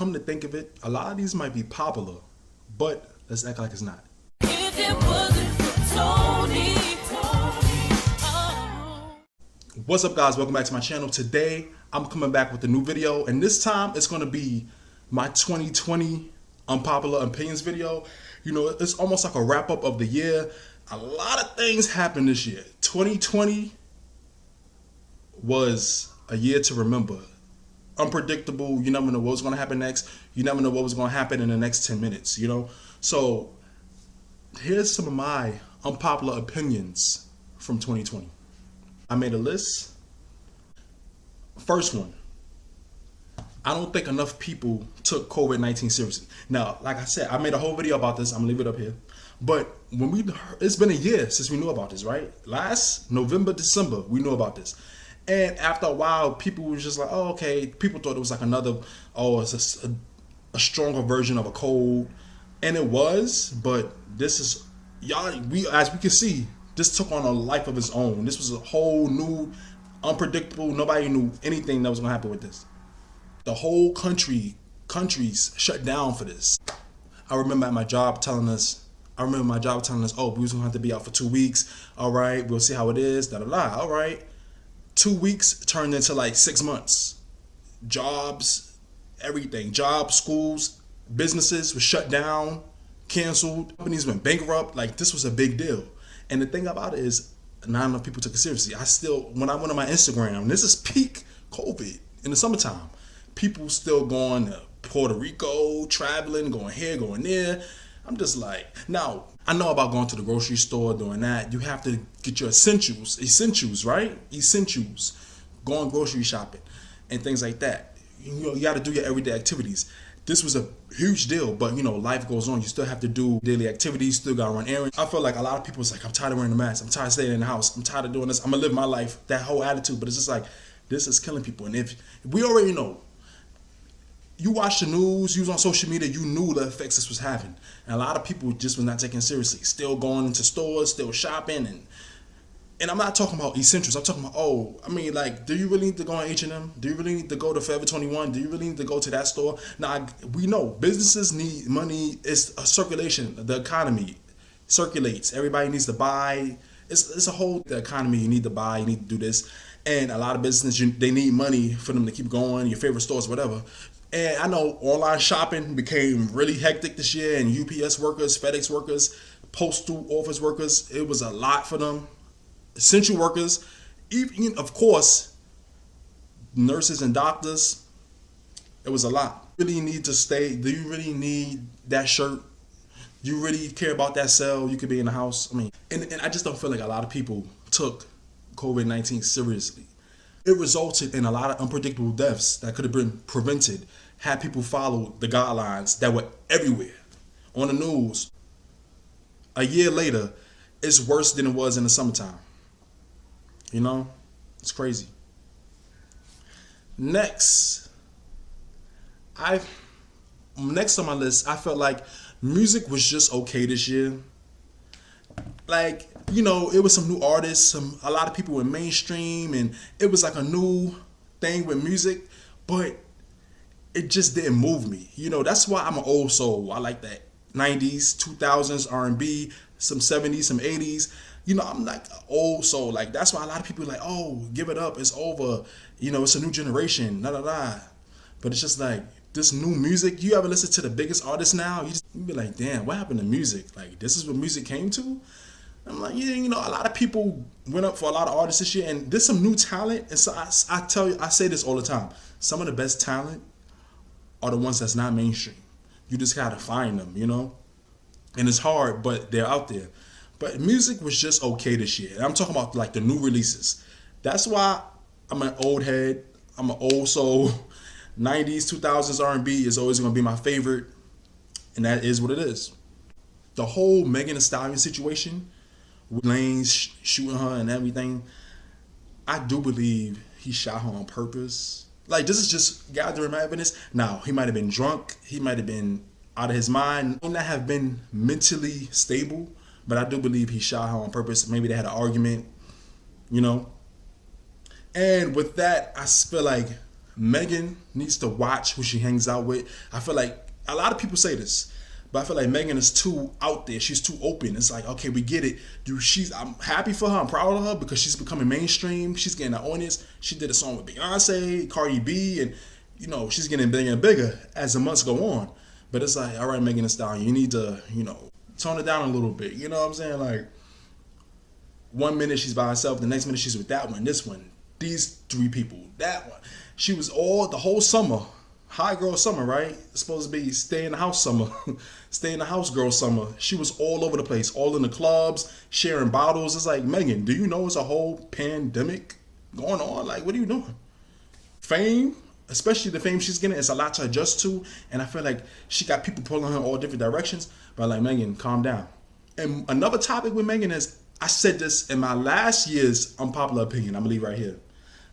come to think of it, a lot of these might be popular, but let's act like it's not. If it wasn't for Tony, What's up, guys? Welcome back to my channel. Today I'm coming back with a new video, and this time it's going to be my 2020 unpopular opinions video. You know, it's almost like a wrap up of the year. A lot of things happened this year. 2020 was a year to remember. Unpredictable. You never know what was going to happen next. You never know what was going to happen in the next 10 minutes, you know? So here's some of my unpopular opinions from 2020. I made a list. First one, I don't think enough people took COVID-19 seriously. Now, like I said, I made a whole video about this. I'm gonna leave it up here. But it's been a year since we knew about this, right? Last November, December, we knew about this. And after a while, people were just like, oh, okay. People thought it was like another, it's a stronger version of a cold. And it was, but this is, as we can see, this took on a life of its own. This was a whole new, unpredictable. Nobody knew anything that was gonna happen with this. The whole countries shut down for this. I remember my job telling us, oh, we was gonna have to be out for 2 weeks. All right, we'll see how it is. Da da da. All right, 2 weeks turned into like 6 months. Jobs, everything, jobs, schools, businesses were shut down, canceled. Companies went bankrupt. Like, this was a big deal. And the thing about it is, not enough people took it seriously. When I went on my Instagram, this is peak COVID in the summertime. People still going to Puerto Rico, traveling, going here, going there. I'm just like, now, I know about going to the grocery store, doing that. You have to get your essentials, right? Essentials, going grocery shopping and things like that. You got to do your everyday activities. This was a huge deal, but you know, life goes on. You still have to do daily activities, still gotta run errands. I feel like a lot of people was like, I'm tired of wearing the mask. I'm tired of staying in the house. I'm tired of doing this. I'm gonna live my life. That whole attitude, but it's just like, this is killing people. And if we already know, you watch the news, you was on social media, you knew the effects this was having. And a lot of people just was not taking it seriously. Still going into stores, still shopping, and I'm not talking about essentials. I'm talking about, like, do you really need to go on H&M? Do you really need to go to Forever 21? Do you really need to go to that store? Now, we know businesses need money. It's a circulation. The economy circulates. Everybody needs to buy. It's a whole the economy. You need to buy. You need to do this. And a lot of businesses, they need money for them to keep going, your favorite stores, whatever. And I know online shopping became really hectic this year, and UPS workers, FedEx workers, postal office workers, it was a lot for them. Essential workers, even, of course, nurses and doctors, it was a lot. You really need to stay. Do you really need that shirt? Do you really care about that sale? You could be in the house. And I just don't feel like a lot of people took COVID-19 seriously. It resulted in a lot of unpredictable deaths that could have been prevented had people followed the guidelines that were everywhere on the news. A year later, it's worse than it was in the summertime. You know, it's crazy. Next on my list, I felt like music was just okay this year. Like, you know, it was some new artists, a lot of people were mainstream, and it was like a new thing with music, but it just didn't move me. You know, that's why I'm an old soul. I like that 90s, 2000s R&B, some 70s, some 80s. You know, I'm like an old soul. Like, that's why a lot of people are like, oh, give it up, it's over. You know, it's a new generation, da da da. But it's just like, this new music, you ever listen to the biggest artists now? You be like, damn, what happened to music? Like, this is what music came to? I'm like, yeah, you know, a lot of people went up for a lot of artists this year, and there's some new talent. And so I tell you, I say this all the time. Some of the best talent are the ones that's not mainstream. You just gotta find them, you know? And it's hard, but they're out there. But music was just okay this year. And I'm talking about like the new releases. That's why I'm an old head. I'm an old soul. 90s, 2000s R&B is always gonna be my favorite. And that is what it is. The whole Megan Thee Stallion situation, with Lane's shooting her and everything, I do believe he shot her on purpose. Like, this is just gathering evidence. Now, he might have been drunk. He might have been out of his mind. He might not have been mentally stable, but I do believe he shot her on purpose. Maybe they had an argument, you know. And with that, I feel like Megan needs to watch who she hangs out with. I feel like a lot of people say this, but I feel like Megan is too out there. She's too open. It's like, okay, we get it. Dude, I'm happy for her. I'm proud of her because she's becoming mainstream. She's getting an audience. She did a song with Beyonce, Cardi B, and she's getting bigger and bigger as the months go on. But it's like, all right, Megan Thee Stallion, you need to, tone it down a little bit. You know what I'm saying? Like, 1 minute she's by herself, the next minute she's with that one, this one, these three people, that one. She was all the whole summer, high girl summer, right? It's supposed to be stay in the house summer, stay in the house girl summer. She was all over the place, all in the clubs, sharing bottles. It's like, Megan, do you know it's a whole pandemic going on? Like, what are you doing? Fame, especially the fame she's getting, it's a lot to adjust to. And I feel like she got people pulling her in all different directions. But like, Megan, calm down. And another topic with Megan is, I said this in my last year's Unpopular Opinion. I'm gonna leave right here.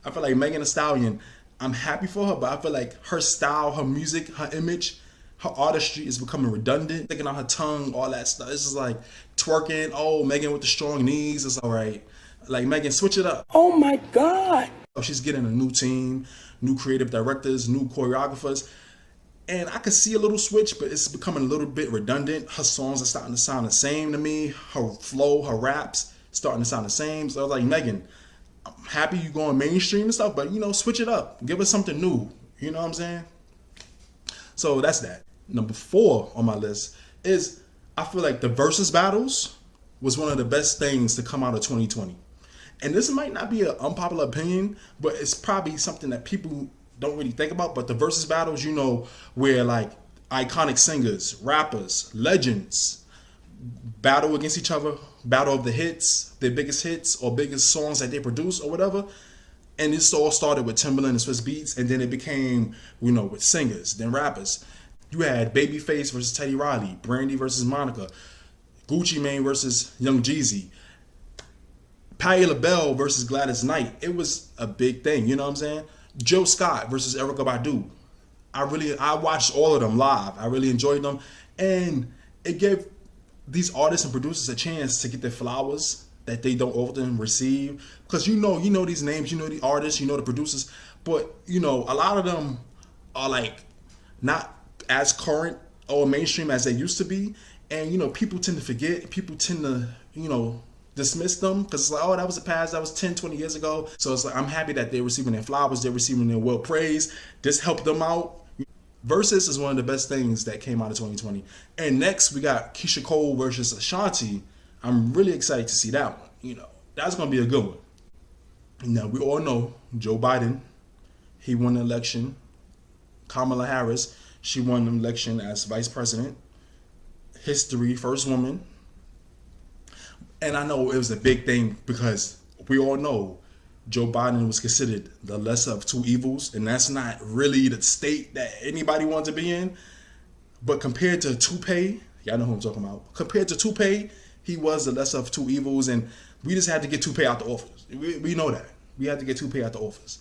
I feel like Megan Thee Stallion, I'm happy for her, but I feel like her style, her music, her image, her artistry is becoming redundant. Sticking on her tongue, all that stuff. It's just like twerking. Oh, Megan with the strong knees. It's all right. Like, Megan, switch it up. Oh my God. She's getting a new team, new creative directors, new choreographers. And I could see a little switch, but it's becoming a little bit redundant. Her songs are starting to sound the same to me. Her flow, her raps, starting to sound the same. So I was like, Megan, I'm happy you going mainstream and stuff, but switch it up. Give us something new. You know what I'm saying? So that's that. Number 4 on my list is, I feel like the Verzuz battles was one of the best things to come out of 2020. And this might not be an unpopular opinion, but it's probably something that people don't really think about. But the Verzuz battles, where like iconic singers, rappers, legends battle against each other, battle of the hits, their biggest hits or biggest songs that they produce or whatever. And this all started with Timbaland and Swiss Beats, and then it became, with singers, then rappers. You had Babyface versus Teddy Riley, Brandy versus Monica, Gucci Mane versus Young Jeezy, Patti LaBelle versus Gladys Knight. It was a big thing, you know what I'm saying? Joe Scott versus Erykah Badu. I watched all of them live. I really enjoyed them, and it gave these artists and producers a chance to get their flowers that they don't often receive, because you know these names, the artists, the producers, but a lot of them are like not as current or mainstream as they used to be, and people tend to forget, people tend to dismiss them because it's like, oh, that was the past, that was 10, 20 years ago. So it's like, I'm happy that they're receiving their flowers, they're receiving their well praise. This helped them out. Verzuz is one of the best things that came out of 2020. And next we got Keisha Cole versus Ashanti. I'm really excited to see that one. That's gonna be a good one. Now we all know Joe Biden, he won the election. Kamala Harris, she won the election as vice president. History, first woman. And I know it was a big thing because we all know Joe Biden was considered the lesser of two evils, and that's not really the state that anybody wants to be in. But compared to Toupee, y'all know who I'm talking about. Compared to Toupee, he was the lesser of two evils, and we just had to get Toupee out the office. We know that. We had to get Toupee out the office.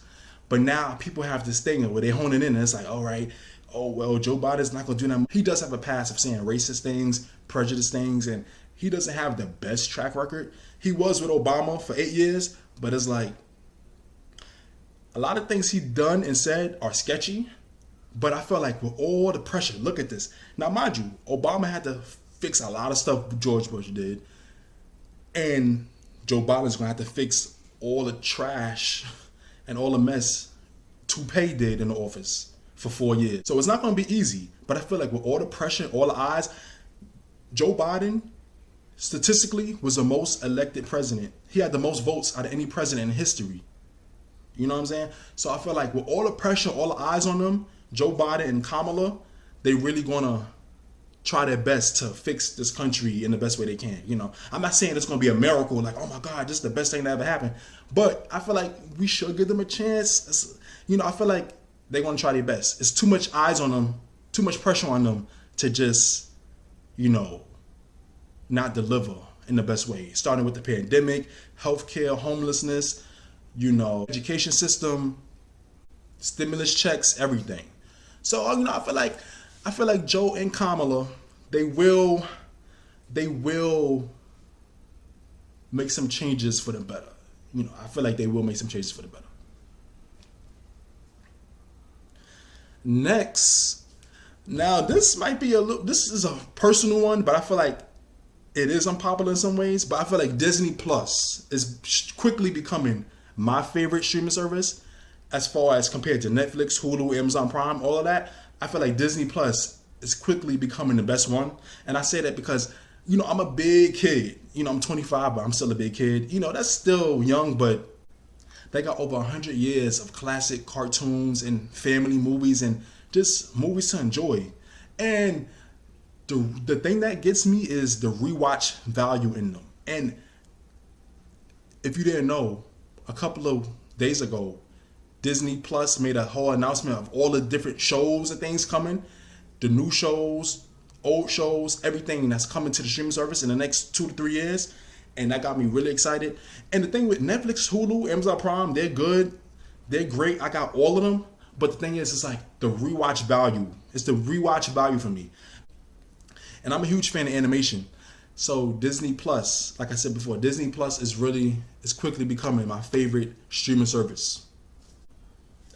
But now people have this thing where they're honing in, and it's like, all right, oh, well, Joe Biden's not going to do that. He does have a past of saying racist things, prejudiced things, and he doesn't have the best track record. He was with Obama for 8 years, but it's like a lot of things he done and said are sketchy. But I feel like with all the pressure, look at this. Now, mind you, Obama had to fix a lot of stuff George Bush did. And Joe Biden's going to have to fix all the trash and all the mess Toupee did in the office for 4 years. So it's not going to be easy. But I feel like with all the pressure, all the eyes, Joe Biden statistically was the most elected president. He had the most votes out of any president in history. You know what I'm saying? So I feel like with all the pressure, all the eyes on them, Joe Biden and Kamala, they really gonna try their best to fix this country in the best way they can. I'm not saying it's gonna be a miracle, like, oh my God, this is the best thing that ever happened. But I feel like we should give them a chance. I feel like they're gonna try their best. It's too much eyes on them, too much pressure on them to just, not deliver in the best way. Starting with the pandemic, healthcare, homelessness, education system, stimulus checks, everything. So I feel like Joe and Kamala, they will make some changes for the better. I feel like they will make some changes for the better. Next, now this might be a little. This is a personal one, but I feel like it is unpopular in some ways. But I feel like Disney Plus is quickly becoming my favorite streaming service, as far as compared to Netflix, Hulu, Amazon Prime, all of that. I feel like Disney Plus is quickly becoming the best one, and I say that because I'm a big kid. I'm 25, but I'm still a big kid. That's still young, but they got over 100 years of classic cartoons and family movies and just movies to enjoy. And the thing that gets me is the rewatch value in them. And if you didn't know, a couple of days ago, Disney Plus made a whole announcement of all the different shows and things coming, the new shows, old shows, everything that's coming to the streaming service in the next 2 to 3 years. And that got me really excited. And the thing with Netflix, Hulu, Amazon Prime, they're good. They're great. I got all of them. But the thing is, it's like the rewatch value. It's the rewatch value for me. And I'm a huge fan of animation. So Disney Plus, like I said before, Disney Plus is quickly becoming my favorite streaming service.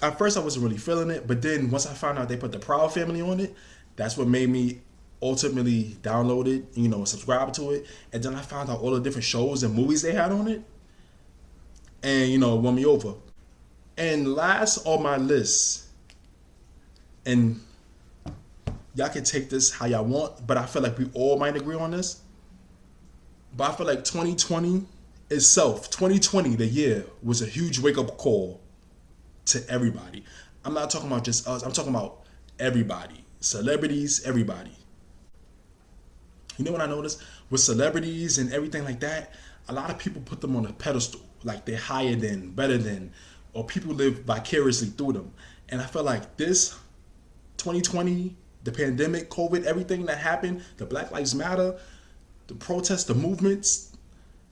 At first I wasn't really feeling it, but then once I found out they put the Proud Family on it, that's what made me ultimately download it, subscribe to it. And then I found out all the different shows and movies they had on it. And, it won me over. And last on my list, and y'all can take this how y'all want, but I feel like we all might agree on this. But I feel like 2020 itself, 2020, the year, was a huge wake-up call to everybody. I'm not talking about just us. I'm talking about everybody. Celebrities, everybody. You know what I noticed? With celebrities and everything like that, a lot of people put them on a pedestal. Like they're higher than, better than, or people live vicariously through them. And I feel like this 2020, the pandemic, COVID, everything that happened, the Black Lives Matter, the protests, the movements,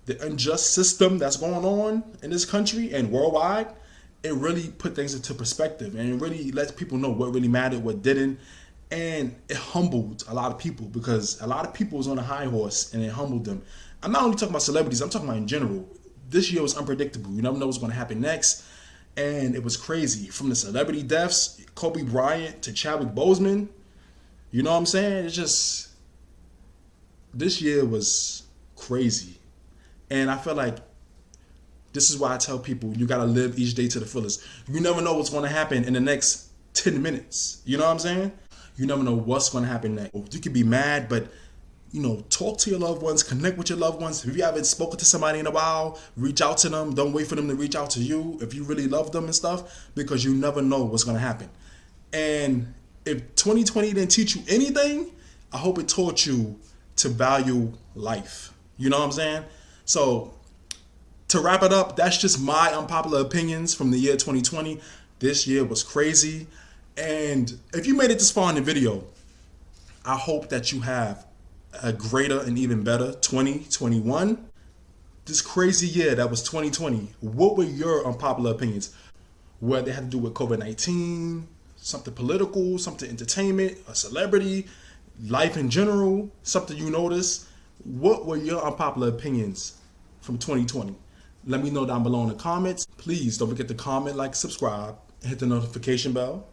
the unjust system that's going on in this country and worldwide, it really put things into perspective and it really lets people know what really mattered, what didn't. And it humbled a lot of people because a lot of people was on a high horse and it humbled them. I'm not only talking about celebrities, I'm talking about in general. This year was unpredictable. You never know what's going to happen next. And it was crazy. From the celebrity deaths, Kobe Bryant to Chadwick Boseman. You know what I'm saying? It's just, this year was crazy. And I feel like this is why I tell people you got to live each day to the fullest. You never know what's going to happen in the next 10 minutes. You know what I'm saying? You never know what's going to happen next. You could be mad, but talk to your loved ones, connect with your loved ones. If you haven't spoken to somebody in a while, reach out to them. Don't wait for them to reach out to you if you really love them and stuff, because you never know what's going to happen. And if 2020 didn't teach you anything, I hope it taught you to value life. You know what I'm saying? So to wrap it up, that's just my unpopular opinions from the year 2020. This year was crazy. And if you made it this far in the video, I hope that you have a greater and even better 2021. This crazy year that was 2020, what were your unpopular opinions? What they had to do with COVID-19, something political, something entertainment, a celebrity, life in general, something you noticed. What were your unpopular opinions from 2020? Let me know down below in the comments. Please don't forget to comment, like, subscribe, and hit the notification bell.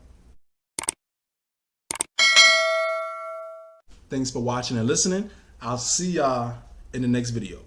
Thanks for watching and listening. I'll see y'all in the next video.